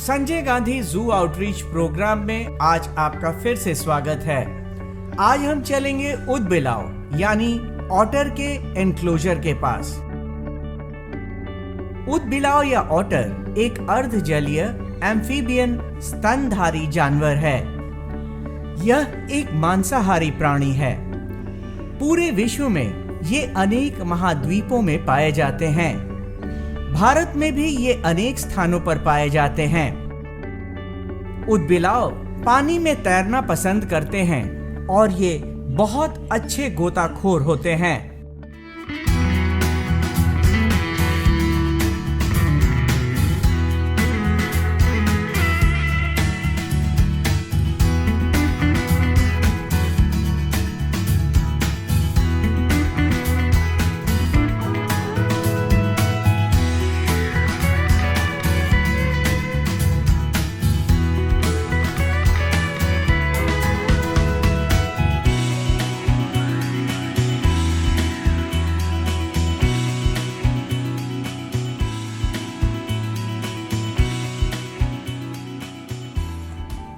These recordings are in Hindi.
संजय गांधी जू आउटरीच प्रोग्राम में आज आपका फिर से स्वागत है। आज हम चलेंगे ऊदबिलाव यानी ऑटर के एनक्लोजर के पास। ऊदबिलाव या ऑटर एक अर्धजलीय एम्फीबियन स्तनधारी जानवर है। यह एक मांसाहारी प्राणी है। पूरे विश्व में ये अनेक महाद्वीपों में पाए जाते हैं। भारत में भी ये अनेक स्थानों पर पाए जाते हैं। ऊदबिलाव पानी में तैरना पसंद करते हैं और ये बहुत अच्छे गोताखोर होते हैं।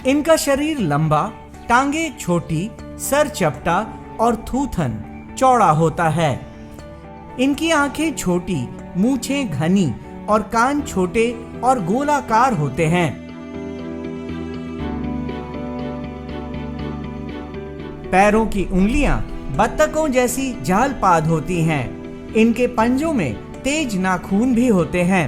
इनका शरीर लंबा, टांगे छोटी, सर चपटा और थूथन चौड़ा होता है। इनकी आंखें छोटी, मूंछें घनी और कान छोटे और गोलाकार होते हैं। पैरों की उंगलियां बत्तखों जैसी जालपाद होती हैं। इनके पंजों में तेज नाखून भी होते हैं।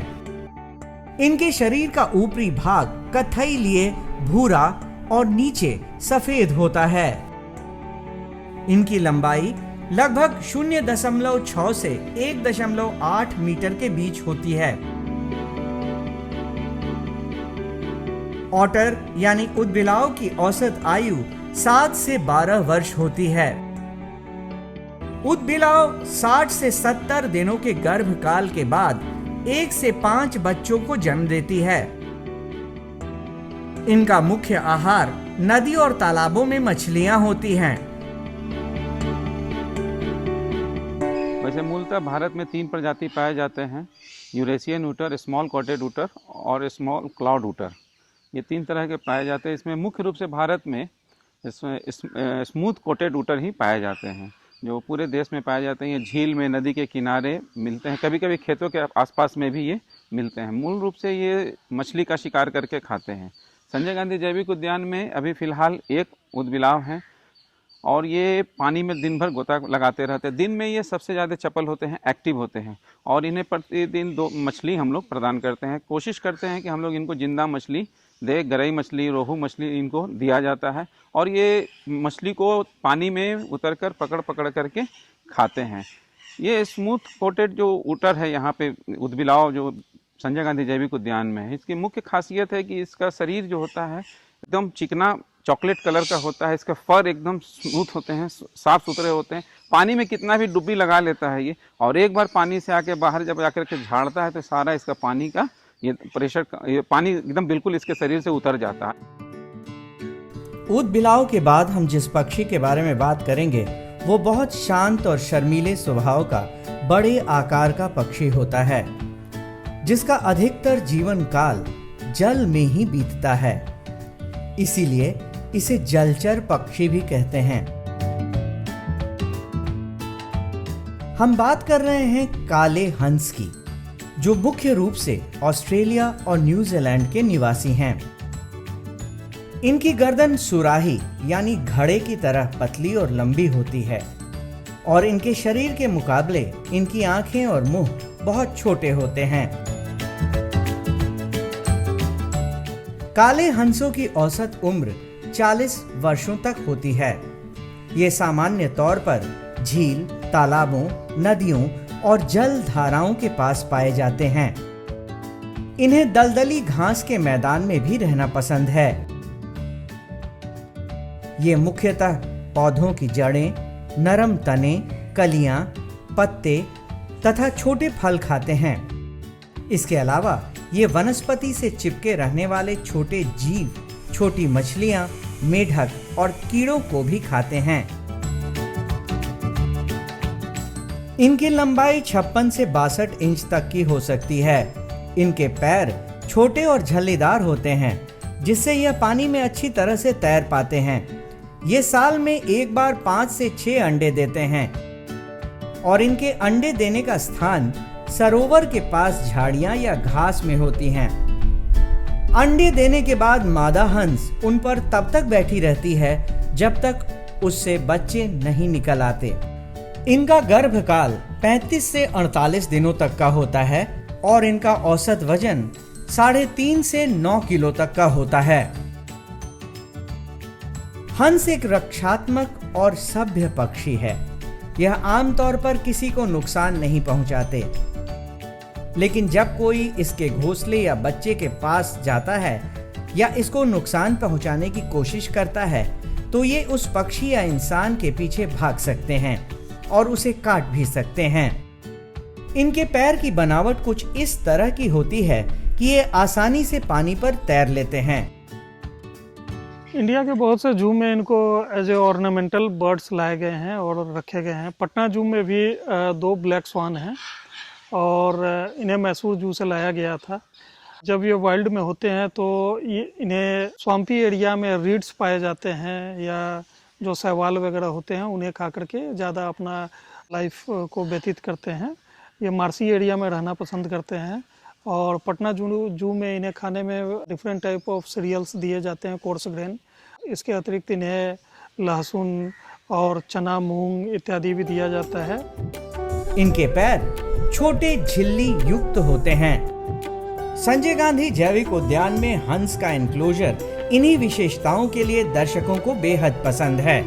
इनके शरीर का ऊपरी भाग कत्थई लिए भूरा और नीचे सफेद होता है। इनकी लंबाई लगभग 0.6 से 1.8 मीटर के बीच होती है। ऑटर यानी ऊदबिलाव की औसत आयु 7 से 12 वर्ष होती है। ऊदबिलाव 60 से 70 दिनों के गर्भकाल के बाद 1 से 5 बच्चों को जन्म देती है। इनका मुख्य आहार नदी और तालाबों में मछलियां होती हैं। वैसे मूलतः भारत में 3 प्रजाति पाए जाते हैं: यूरेशियन ऊटर, स्मॉल कॉटेड ऊटर और स्मॉल क्लाउड ऊटर। ये 3 तरह के पाए जाते हैं। इसमें मुख्य रूप से भारत में स्मूथ कोटेड ऊटर ही पाए जाते हैं, जो पूरे देश में पाए जाते हैं। ये झील में, नदी के किनारे मिलते हैं। कभी कभी खेतों के आसपास में भी ये मिलते हैं। मूल रूप से ये मछली का शिकार करके खाते हैं। संजय गांधी जैविक उद्यान में अभी फ़िलहाल एक ऊदबिलाव है और ये पानी में दिन भर गोता लगाते रहते हैं। दिन में ये सबसे ज़्यादा चपल होते हैं, एक्टिव होते हैं और इन्हें प्रतिदिन 2 मछली हम लोग प्रदान करते हैं। कोशिश करते हैं कि हम लोग इनको जिंदा मछली दे, गरई मछली, रोहू मछली इनको दिया जाता है और ये मछली को पानी में उतरकर पकड़ करके खाते हैं। ये स्मूथ कोटेड जो ऊटर है यहाँ पे ऊदबिलाव जो संजय गांधी जैविक उद्यान में है, इसकी मुख्य खासियत है कि इसका शरीर जो होता है एकदम चिकना चॉकलेट कलर का होता है। इसका फर एकदम स्मूथ होते हैं, साफ सुथरे होते हैं। पानी में कितना भी डुब्बी लगा लेता है ये, और एक बार पानी से आके बाहर जब आकर के झाड़ता है तो सारा इसका पानी का ये प्रेशर, ये पानी एकदम बिल्कुल इसके शरीर से उतर जाता है। ऊदबिलाव के बाद हम जिस पक्षी के बारे में बात करेंगे वो बहुत शांत और शर्मीले स्वभाव का बड़े आकार का पक्षी होता है, जिसका अधिकतर जीवन काल जल में ही बीतता है। इसीलिए इसे जलचर पक्षी भी कहते हैं। हम बात कर रहे हैं काले हंस की, जो मुख्य रूप से ऑस्ट्रेलिया और न्यूजीलैंड के निवासी हैं। इनकी गर्दन सुराही यानी घड़े की तरह पतली और लंबी होती है और इनके शरीर के मुकाबले इनकी आंखें और मुंह बहुत छोटे होते हैं। काले हंसों की औसत उम्र 40 वर्षों तक होती है। ये सामान्य तौर पर झील, तालाबों, नदियों और जल धाराओं के पास पाए जाते हैं। इन्हें दलदली घास के मैदान में भी रहना पसंद है। ये मुख्यतः पौधों की जड़ें, नरम तने, कलियां, पत्ते तथा छोटे फल खाते हैं। इसके अलावा ये वनस्पति से चिपके रहने वाले छोटे जीव, छोटी मछलियां, मेढक और कीड़ों को भी खाते हैं। इनकी लंबाई 56 से 62 इंच तक की हो सकती है। इनके पैर छोटे और झल्लीदार होते हैं, जिससे यह पानी में अच्छी तरह से तैर पाते हैं। ये साल में एक बार 5 से 6 अंडे देते हैं और इनके अंडे देने का स्थान सरोवर के पास झाड़ियां या घास में होती हैं। अंडे देने के बाद मादा हंस उन पर तब तक बैठी रहती है जब तक उससे बच्चे नहीं निकल आते। इनका गर्भकाल 35 से 48 दिनों तक का होता है और इनका औसत वजन 3.5 से 9 किलो तक का होता है। हंस एक रक्षात्मक और सभ्य पक्षी है। यह आमतौर पर किसी को नुकसान नहीं पहुंचाते, लेकिन जब कोई इसके घोंसले या बच्चे के पास जाता है या इसको नुकसान पहुंचाने की कोशिश करता है तो ये उस पक्षी या इंसान के पीछे भाग सकते हैं और उसे काट भी सकते हैं। इनके पैर की बनावट कुछ इस तरह की होती है कि ये आसानी से पानी पर तैर लेते हैं। इंडिया के बहुत से जू में इनको एज ए ऑर्नामेंटल बर्ड्स लाए गए हैं और रखे गए हैं। पटना जू में भी 2 ब्लैक स्वान हैं और इन्हें मैसूर जू से लाया गया था। जब ये वाइल्ड में होते हैं तो इन्हें स्वाम्पी एरिया में रीड्स पाए जाते हैं या जो शैवाल वगैरह होते हैं उन्हें खा करके ज़्यादा अपना लाइफ को व्यतीत करते हैं। ये मार्सी एरिया में रहना पसंद करते हैं और पटना जू में इन्हें खाने में डिफरेंट टाइप ऑफ सीरियल्स दिए जाते हैं, कोर्स ग्रेन। इसके अतिरिक्त इन्हें लहसुन और चना, मूंग इत्यादि भी दिया जाता है। इनके पैर छोटे झिल्ली युक्त होते हैं। संजय गांधी जैविक उद्यान में हंस का एनक्लोजर इन्हीं विशेषताओं के लिए दर्शकों को बेहद पसंद है।